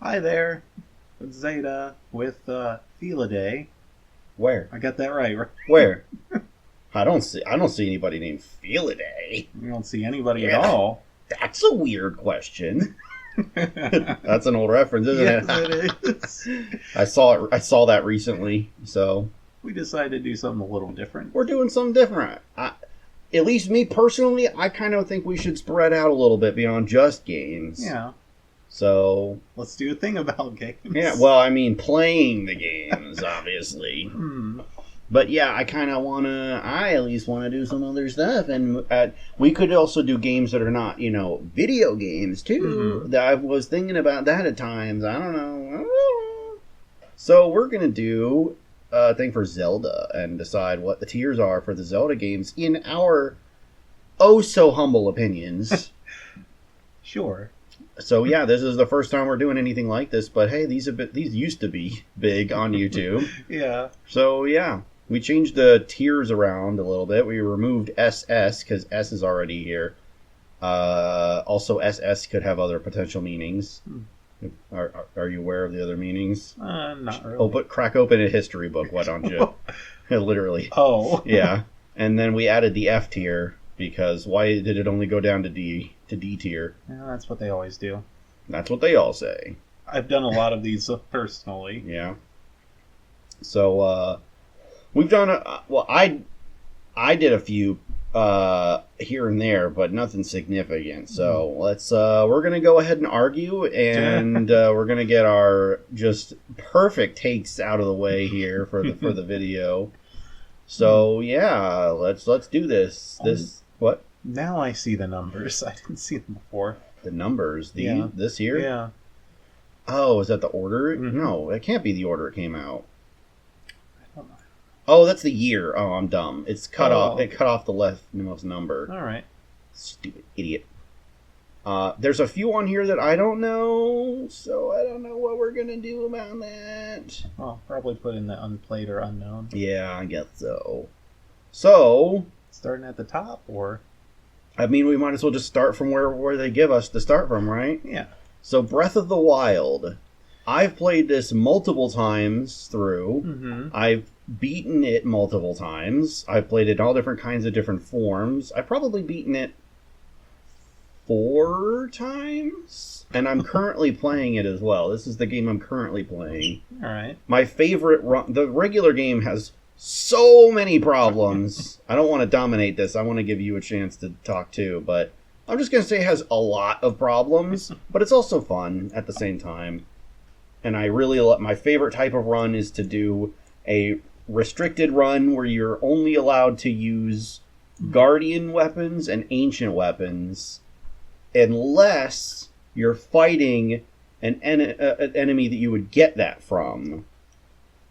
Hi there, it's Zeta with Feliday. Where? I got that right? Where? I don't see anybody named Feliday. You don't see anybody at Yeah. all. That's a weird question. That's an old reference, isn't Yes, it? it is. I saw that recently, so We decided to do something a little different. we're doing something different. At least me personally, I kind of think we should spread out a little bit beyond just games. Yeah, So, let's do a thing about games. yeah, well, I mean, playing the games, obviously. But yeah, I at least want to do some other stuff. And we could also do games that are not, video games too. Mhm. That I was thinking about that at times. I don't know. So we're going to do a thing for Zelda and decide what the tiers are for the Zelda games in our oh so humble opinions. Sure. So yeah, this is the first time we're doing anything like this. But hey, these used to be big on YouTube. Yeah. So yeah. We changed the tiers around a little bit. We removed SS because S is already here. Also, SS could have other potential meanings. Are you aware of the other meanings? Not really. Crack open a history book, why don't you? Literally. Oh. Yeah. And then we added the F tier because why did it only go down to D tier? Yeah, that's what they always do. That's what they all say. I've done a lot of these personally. Yeah. So, we've done I did a few here and there, but nothing significant. So we're gonna go ahead and argue, and we're gonna get our just perfect takes out of the way here for the video. So yeah, let's do this. What? Now I see the numbers. I didn't see them before. The numbers? Yeah. This year? Yeah. Oh, is that the order? Mhm. No, it can't be the order it came out. I don't know. Oh, that's the year. Oh, I'm dumb. It's cut off. Oh. It cut off the leftmost number. All right. Stupid idiot. There's a few on here that I don't know, so I don't know what we're gonna do about that. Well, probably put in the unplayed or unknown. Yeah, I guess so. So, Starting at the top, or I mean, we might as well just start from where they give us to start from, right? yeah. So, Breath of the Wild. I've played this multiple times through. Mm-hmm. I've beaten it multiple times. I've played it in all different kinds of different forms. I've probably beaten it 4 times. And I'm currently playing it as well. This is the game I'm currently playing. All right. My favorite run... The regular game has so many problems. I don't want to dominate this. I want to give you a chance to talk too. But I'm just going to say it has a lot of problems. But it's also fun at the same time. And I really my favorite type of run is to do a restricted run where you're only allowed to use guardian weapons and ancient weapons unless you're fighting an enemy that you would get that from.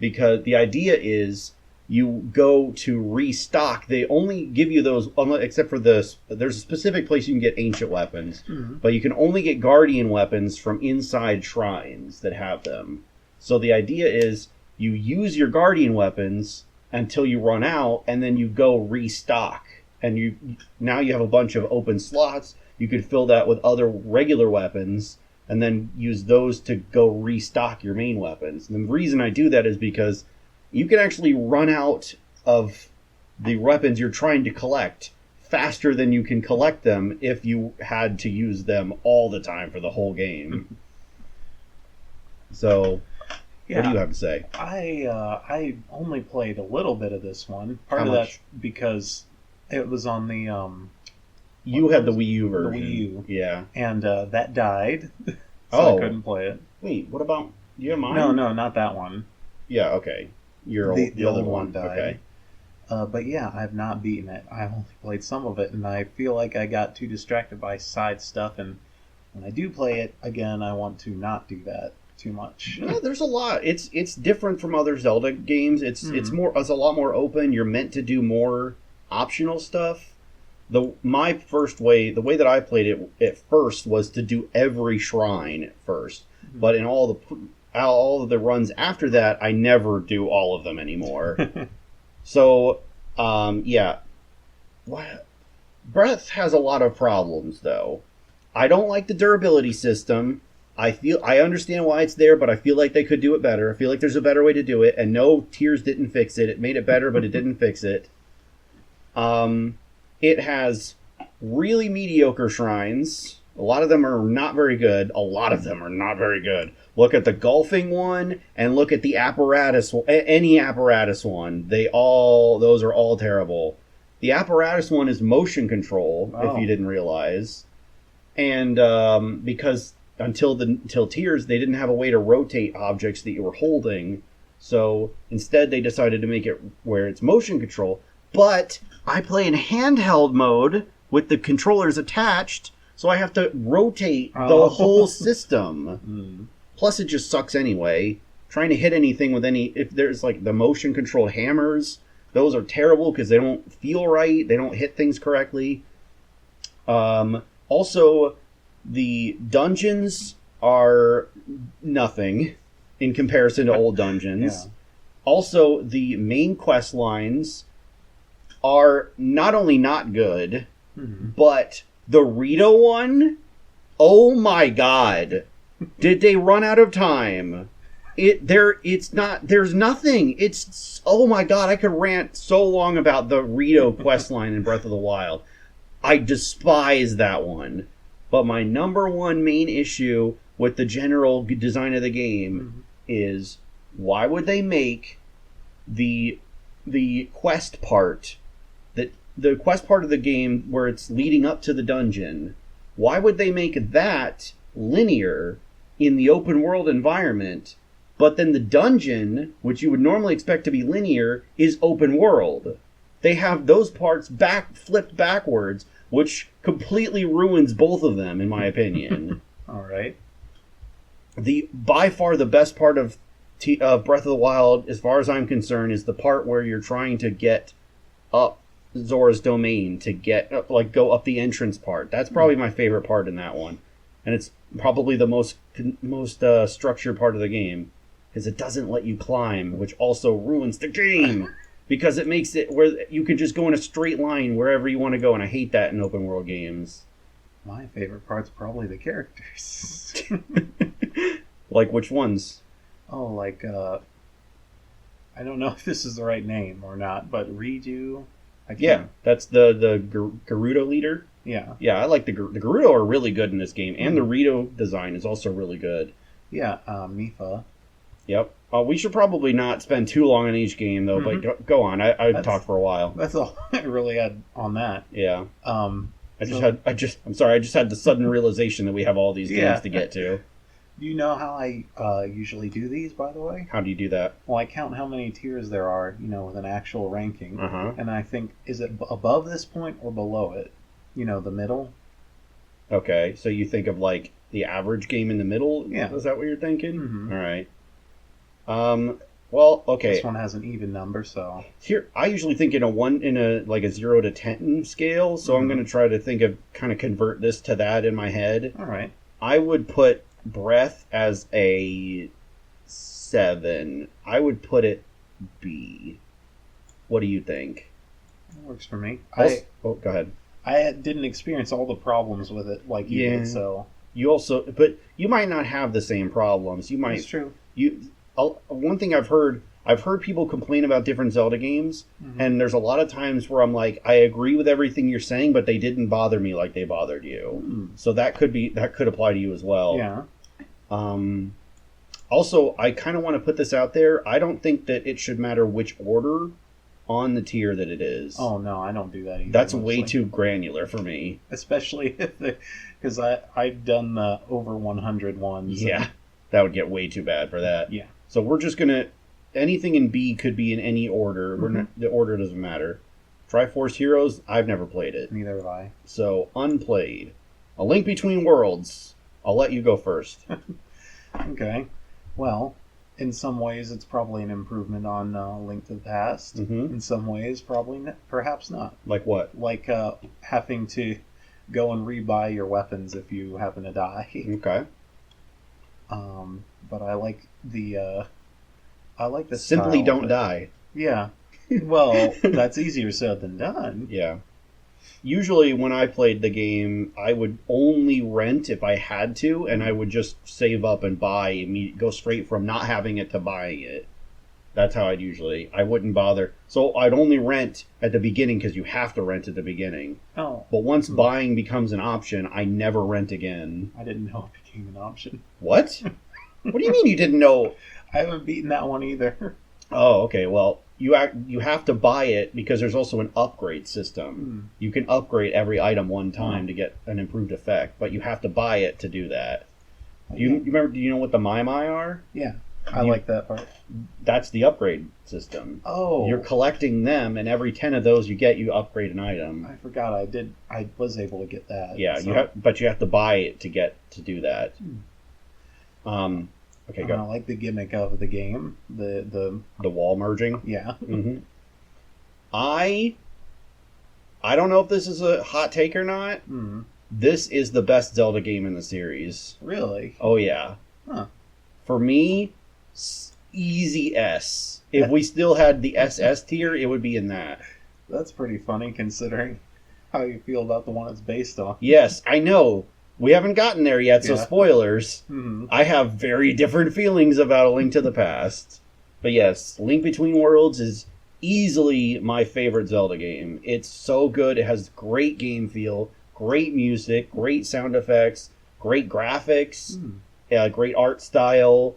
Because the idea is you go to restock. They only give you those, except for this. There's a specific place you can get ancient weapons, but you can only get guardian weapons from inside shrines that have them. So the idea is you use your guardian weapons until you run out, and then you go restock. And now you have a bunch of open slots. You could fill that with other regular weapons, and then use those to go restock your main weapons. And the reason I do that is because you can actually run out of the weapons you're trying to collect faster than you can collect them if you had to use them all the time for the whole game. So, Yeah. what do you have to say? I only played a little bit of this one. Part How of much? that because it was on the You had the Wii U version. Wii U. Yeah. and that died, so Oh. I couldn't play it. Wait, what about... Do you have mine? No, not that one. Yeah, okay. The other old one. died. Okay. But yeah, I've not beaten it. I only played some of it, and I feel like I got too distracted by side stuff. And when I do play it again, I want to not do that too much. No, there's a lot. It's different from other Zelda games. It's a lot more open. You're meant to do more optional stuff. The way that I played it at first was to do every shrine at first. Mm-hmm. But in all of the runs after that, I never do all of them anymore. So, yeah. Breath has a lot of problems, though. I don't like the durability system. I understand why it's there, but I feel like they could do it better. I feel like there's a better way to do it, and no, Tiers didn't fix it. It made it better, but it didn't fix it. It has really mediocre shrines. A lot of them are not very good. A lot of them are not very good. Look at the golfing one, and look at the apparatus. Any apparatus one. Those are all terrible. The apparatus one is motion control, if you didn't realize, and because until Tiers, they didn't have a way to rotate objects that you were holding. So instead, they decided to make it where it's motion control. But I play in handheld mode with the controllers attached, so I have to rotate the whole system. Plus, it just sucks anyway. Trying to hit anything with if there's like the motion control hammers, those are terrible because they don't feel right. They don't hit things correctly. Also, the dungeons are nothing in comparison to old dungeons. Yeah. Also, the main quest lines are not only not good, but the Rito one, oh my god. Did they run out of time? There's nothing. It's, oh my god, I could rant so long about the Rito quest line in Breath of the Wild. I despise that one. But my number one main issue with the general design of the game is, why would they make the quest part, the quest part of the game where it's leading up to the dungeon, why would they make that linear in the open world environment, but then the dungeon, which you would normally expect to be linear, is open world? They have those parts flipped backwards, which completely ruins both of them, in my opinion. All right. By far the best part of Breath of the Wild, as far as I'm concerned, is the part where you're trying to get up Zora's domain, to get go up the entrance part. That's probably my favorite part in that one, and it's probably the most structured part of the game, because it doesn't let you climb, which also ruins the game. Because it makes it where you can just go in a straight line wherever you want to go, and I hate that in open world games. My favorite part's probably the characters. Like which ones? Oh, like, I don't know if this is the right name or not, but Redo. Yeah, that's the Gerudo leader. Yeah. Yeah, I like the Gerudo are really good in this game, and the Rito design is also really good. Yeah, Mifa. Yep. We should probably not spend too long on each game, though. But go on. I've talked for a while. That's all I really had on that. Yeah. I just had the sudden realization that we have all these games to get to. Do you know how I usually do these, by the way? How do you do that? Well, I count how many tiers there are, with an actual ranking. And I think, is it above this point or below it? The middle? Okay, so you think of, like, the average game in the middle? Yeah. Is that what you're thinking? Mm-hmm. All right. Well, okay. This one has an even number, so here I usually think in a 0 to 10 scale. So I'm going to try to convert this to that in my head. All right. I would put Breath as a 7. I would put it B. What do you think? That works for me. Go ahead. I didn't experience all the problems with it like you did, so but you might not have the same problems. You might. That's true. One thing I've heard people complain about different Zelda games, and there's a lot of times where I'm like, I agree with everything you're saying, but they didn't bother me like they bothered you. So that could apply to you as well. Yeah. Also, I kind of want to put this out there. I don't think that it should matter which order on the tier that it is. Oh no, I don't do that either. That's way too granular for me. Especially because I've done the over 100 ones. Yeah, that would get way too bad for that. Yeah. So we're just gonna, anything in B could be in any order. The order doesn't matter. Triforce Heroes, I've never played it. Neither have I. So unplayed. A Link Between Worlds. I'll let you go first. Okay. Well, in some ways, it's probably an improvement on Link to the Past. In some ways, perhaps not. Like what? Like having to go and rebuy your weapons if you happen to die. Okay. But I like the Simply style, don't die. Yeah. Well, that's easier said than done. Yeah. Usually when I played the game, I would only rent if I had to, and I would just save up and buy, go straight from not having it to buying it. That's how I wouldn't bother. So I'd only rent at the beginning because you have to rent at the beginning. Oh. But once buying becomes an option, I never rent again. I didn't know it became an option. What? What do you mean you didn't know? I haven't beaten that one either. Oh, okay. Well, you have to buy it because there's also an upgrade system. You can upgrade every item one time to get an improved effect, but you have to buy it to do that. Do you know what the Mai are? Yeah. I like that part. That's the upgrade system. Oh. You're collecting them, and every 10 of those you get, you upgrade an item. I forgot I was able to get that. Yeah, so. but you have to buy it to do that. Okay, go. I like the gimmick of the game. The wall merging? Yeah. Mm-hmm. I don't know if this is a hot take or not. This is the best Zelda game in the series. Really? Oh, yeah. Huh. For me, easy S. If we still had the SS tier, it would be in that. That's pretty funny considering how you feel about the one it's based on. Yes, I know. We haven't gotten there yet, so spoilers. I have very different feelings about A Link to the Past. But yes, Link Between Worlds is easily my favorite Zelda game. It's so good. It has great game feel, great music, great sound effects, great graphics, great art style.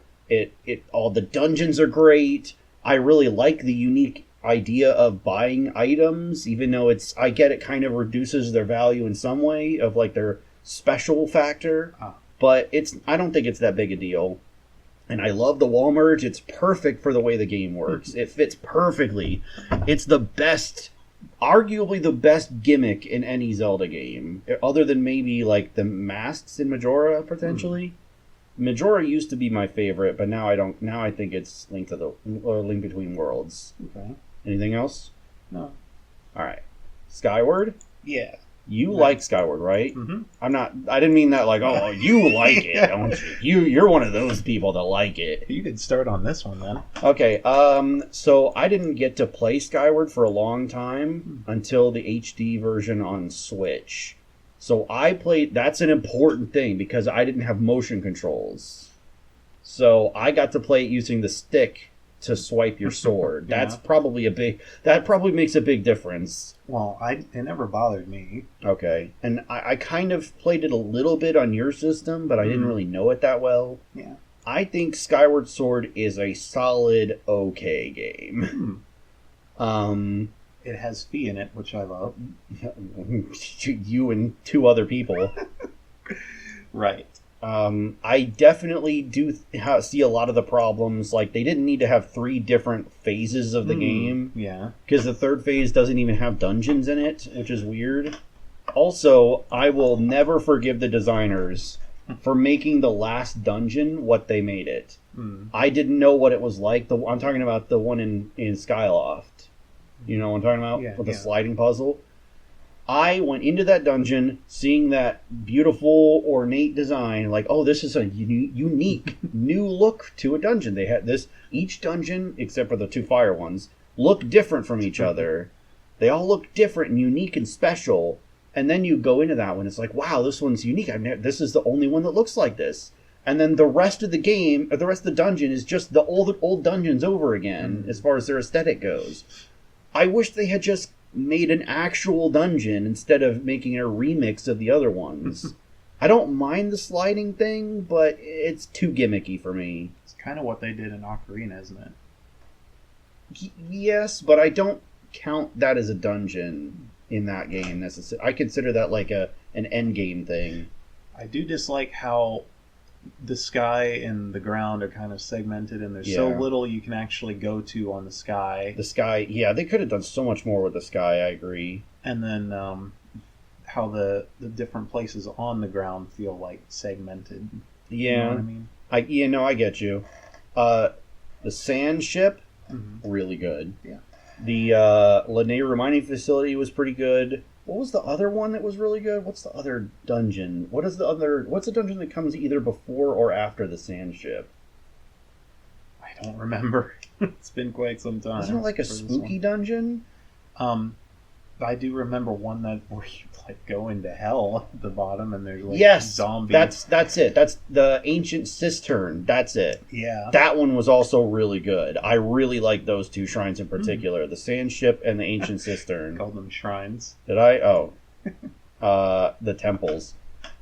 All the dungeons are great. I really like the unique idea of buying items, even though I get it kind of reduces their value in some way of like their special factor, but I don't think it's that big a deal. And I love the wall merge. It's perfect for the way the game works. It fits perfectly. It's the best, arguably the best gimmick in any Zelda game, other than maybe like the masks in Majora potentially. Majora used to be my favorite, but now I don't. Now I think it's Link Between Worlds. Okay. Anything else? No. All right. Skyward? Yeah. You like Skyward, right? Mm-hmm. I didn't mean that like, oh, you like it, don't you? You're one of those people that like it. You could start on this one then. Okay, so I didn't get to play Skyward for a long time until the HD version on Switch. So that's an important thing because I didn't have motion controls. So I got to play it using the stick to swipe your sword. That probably makes a big difference. Well, it never bothered me. Okay. And I kind of played it a little bit on your system, but I didn't really know it that well. Yeah. I think Skyward Sword is a solid okay game. It has Fee in it, which I love. You and two other people. Right. I definitely do see a lot of the problems. Like, they didn't need to have 3 different phases of the game. Yeah. Because the third phase doesn't even have dungeons in it, which is weird. Also, I will never forgive the designers for making the last dungeon what they made it. I didn't know what it was like. I'm talking about the one in Skyloft. You know what I'm talking about? Yeah, with the sliding puzzle. I went into that dungeon seeing that beautiful, ornate design, like, oh, this is a unique new look to a dungeon. They had this, each dungeon, except for the 2 fire ones, look different from each other. They all look different and unique and special. And then you go into that one, it's like, wow, this one's unique. This is the only one that looks like this. And then the rest of the game, or the rest of the dungeon, is just the old dungeons over again, as far as their aesthetic goes. I wish they had just made an actual dungeon instead of making a remix of the other ones. I don't mind the sliding thing, but it's too gimmicky for me. It's kind of what they did in Ocarina, isn't it? Yes, but I don't count that as a dungeon in that game necessarily. I consider that like an end game thing. I do dislike how the sky and the ground are kind of segmented, and there's so little you can actually go to on the sky. The sky, yeah, they could have done so much more with the sky, I agree. And then how the different places on the ground feel like segmented. Yeah. You know what I mean? I get you. The sand ship, really good. Yeah. The Lenne Reminding Facility was pretty good. What was the other one that was really good? What's the other dungeon? What's the dungeon that comes either before or after the sand ship? I don't remember. It's been quite some time. Isn't it like a spooky dungeon? I do remember one that where you like go into hell at the bottom and there's like Yes, zombies. that's it. That's the ancient cistern. That's it. Yeah. That one was also really good. I really like those two shrines in particular, the sand ship and the ancient cistern. Called them shrines. Did I? Oh, the temples.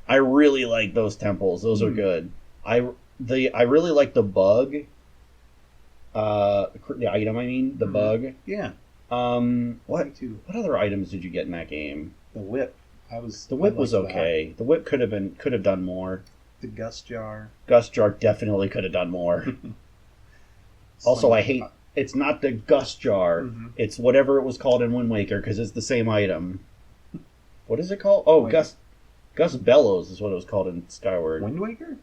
I really like those temples. Those are good. I really like the bug. The item, I mean, the bug. Yeah. What too. what other items did you get in that game? The whip. The whip was okay. The whip could have done more. The gust jar. Gust jar definitely could have done more. Also, I hate it's not the gust jar. Mm-hmm. It's whatever it was called in Wind Waker because it's the same item. What is it called? Oh, Wait. Gust Bellows is what it was called in Skyward. Wind Waker?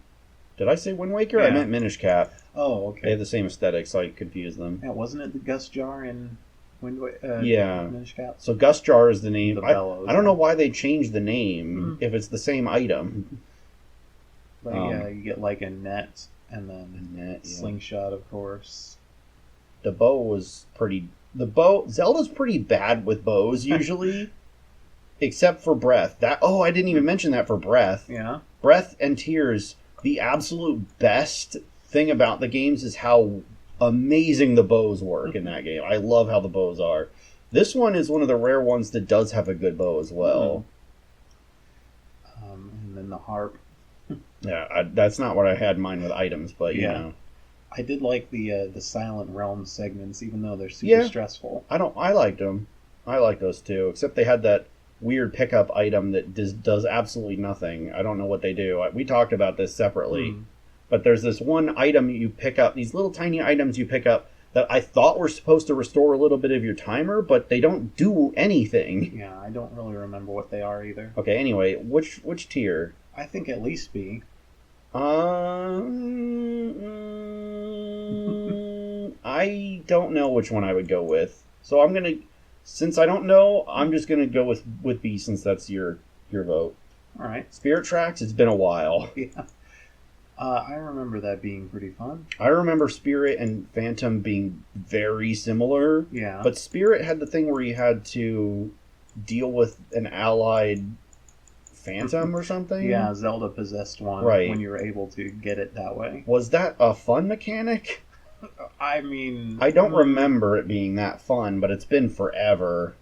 Did I say Wind Waker? Yeah. I meant Minish Cap. Oh, okay. They have the same aesthetic, so I confuse them. Yeah, wasn't it the gust jar in Wind Waker? Yeah. Minish Cap? So Gust Jar is the name. The bellows. I don't know why they changed the name if it's the same item. But yeah, you get like a net and then slingshot, of course. The bow was pretty. Zelda's pretty bad with bows usually, except for Breath. I didn't even mention that for Breath. Yeah. Breath and Tears. The absolute best thing about the games is how amazing the bows work in that game. I love how the bows are. This one is one of the rare ones that does have a good bow as well. And then the harp. Yeah, that's not what I had in mind with items, but you know. I did like the Silent Realm segments, even though they're super stressful. I liked them. I like those too, except they had that weird pickup item that does absolutely nothing. I don't know what they do. We talked about this separately. But there's this one item you pick up, these little tiny items you pick up that I thought were supposed to restore a little bit of your timer, but they don't do anything. Yeah, I don't really remember what they are either. Okay, anyway, which tier? I think at least B. I don't know which one I would go with. So I'm going to, since I don't know, I'm just going to go with B since that's your vote. All right. Spirit Tracks, it's been a while. Yeah. I remember that being pretty fun. I remember Spirit and Phantom being very similar. Yeah. But Spirit had the thing where you had to deal with an allied Phantom or something. Yeah, Zelda possessed one when you were able to get it that way. Was that a fun mechanic? I mean... I don't remember it being that fun, but it's been forever.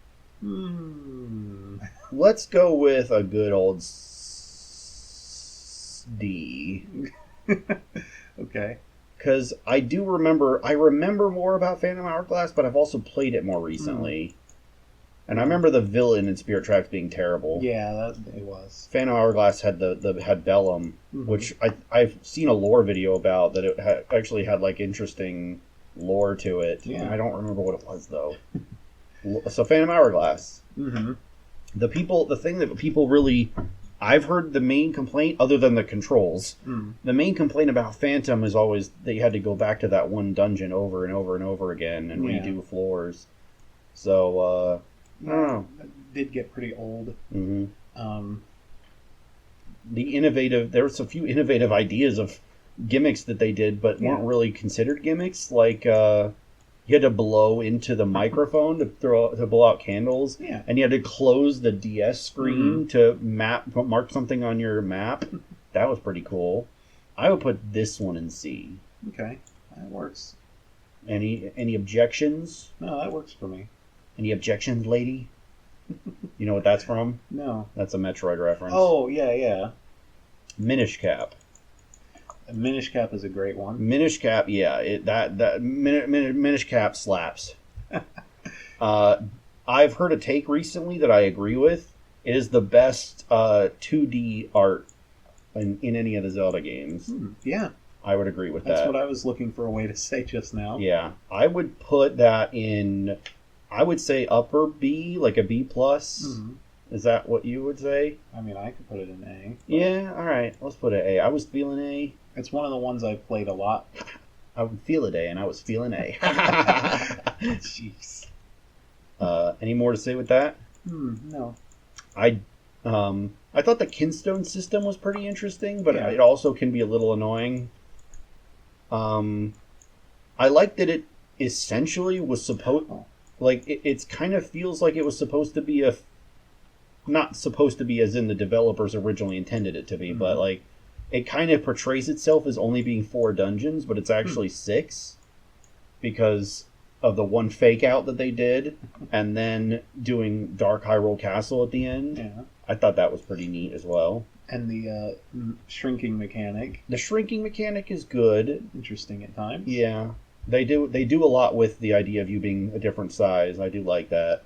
Let's go with a good old D. Okay. Because I remember more about Phantom Hourglass, but I've also played it more recently. And I remember the villain in Spirit Tracks being terrible. Yeah, it was. Phantom Hourglass had had Bellum, which I've seen a lore video about that it actually had like interesting lore to it. Yeah. I don't remember what it was though. So Phantom Hourglass. Mm-hmm. The thing that people really, I've heard the main complaint, other than the controls, the main complaint about Phantom is always that you had to go back to that one dungeon over and over and over again and redo floors. So, I don't know. It did get pretty old. Mm-hmm. There was a few innovative ideas of gimmicks that they did, but weren't really considered gimmicks. Like you had to blow into the microphone to blow out candles, and you had to close the DS screen to mark something on your map. That was pretty cool. I would put this one in C. Okay, that works. Any objections? No, that works for me. Any objections, lady? You know what that's from? No. That's a Metroid reference. Oh, yeah. Minish Cap. Minish Cap is a great one. Minish Cap, yeah. Minish Cap slaps. I've heard a take recently that I agree with. It is the best 2D art in any of the Zelda games. Yeah. I would agree with that. That's what I was looking for a way to say just now. Yeah. I would put that in... I would say upper B, like a B+. Is that what you would say? I mean, I could put it in A. Yeah, all right. Let's put it A. I was feeling A. It's one of the ones I've played a lot. I would feel it A, and I was feeling A. Jeez. Any more to say with that? No. I thought the Kinstone system was pretty interesting, but it also can be a little annoying. I liked that it essentially was supposed... like it's kind of feels like it was supposed to be not supposed to be as in the developers originally intended it to be, but like it kind of portrays itself as only being 4 dungeons, but it's actually 6 because of the one fake out that they did and then doing Dark Hyrule Castle at the end. Yeah. I thought that was pretty neat as well. And the shrinking mechanic. The shrinking mechanic is good. Interesting at times. Yeah. They do a lot with the idea of you being a different size. I do like that.